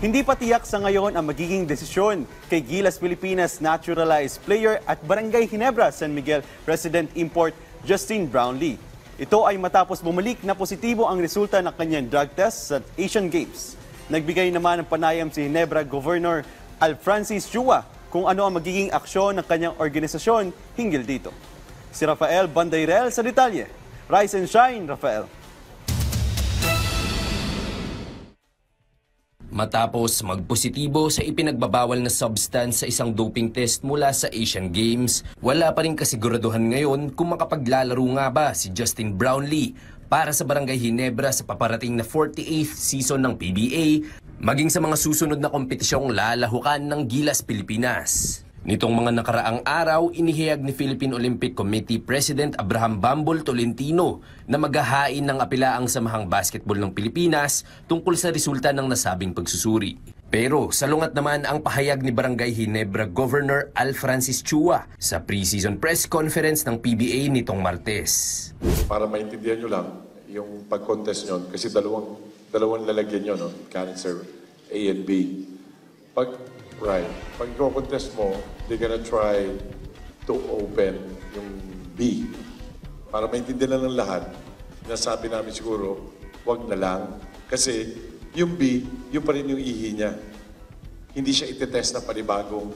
Hindi pa tiyak sa ngayon ang magiging desisyon kay Gilas Pilipinas naturalized player at Barangay Ginebra, San Miguel resident import Justin Brownlee. Ito ay matapos bumalik na positibo ang resulta ng kanyang drug test sa Asian Games. Nagbigay naman ng panayam si Ginebra Governor Alfrancis Chua kung ano ang magiging aksyon ng kanyang organisasyon hinggil dito. Si Rafael Bandairel sa detalye. Rise and shine, Rafael. Matapos magpositibo sa ipinagbabawal na substance sa isang doping test mula sa Asian Games, wala pa rin kasiguraduhan ngayon kung makapaglalaro nga ba si Justin Brownlee para sa Barangay Ginebra sa paparating na 48th season ng PBA, maging sa mga susunod na kompetisyong lalahukan ng Gilas Pilipinas. Nitong mga nakaraang araw, inihayag ni Philippine Olympic Committee President Abraham Bambol Tolentino na maghahain ng apilaang Samahang Basketball ng Pilipinas tungkol sa resulta ng nasabing pagsusuri. Pero salungat naman ang pahayag ni Barangay Ginebra Governor Alfrancis Chua sa pre-season press conference ng PBA nitong Martes. Para maintindihan nyo lang yung pag-contest nyo, kasi dalawang lalagyan nyo, no? Cancer A and B. Pag i-contest mo, they're gonna try to open yung B. Para maintindihan lang ng lahat, nasabi namin siguro, wag na lang. Kasi yung B, yung pa rin yung ihi niya. Hindi siya itetest na panibagong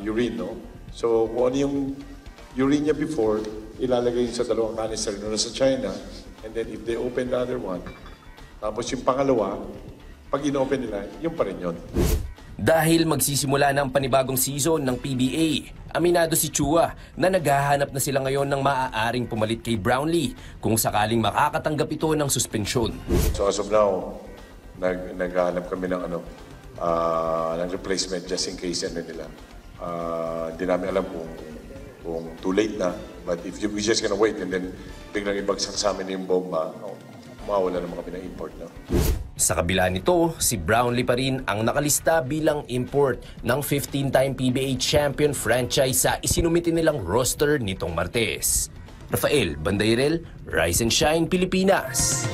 urine, no? So kung ano yung urine niya before, ilalagay yun sa dalawang canister na sa China. And then if they open the other one, tapos yung pangalawa, pag in-open nila, yung pa rin yun. Dahil magsisimula ng panibagong season ng PBA, aminado si Chua na naghahanap na sila ngayon ng maaaring pumalit kay Brownlee kung sakaling makakatanggap ito ng suspensyon. So as of now, naghahanap kami ng ng replacement just in case nila. Hindi namin alam kung too late na, but if we're just gonna wait and then biglang ibagsak sa amin yung bomba, mawawala naman kami ng import na. Sa kabila nito, si Brownlee pa rin ang nakalista bilang import ng 15-time PBA champion franchise sa isinumiti nilang roster nitong Martes. Rafael Bandairel, Rise and Shine, Pilipinas.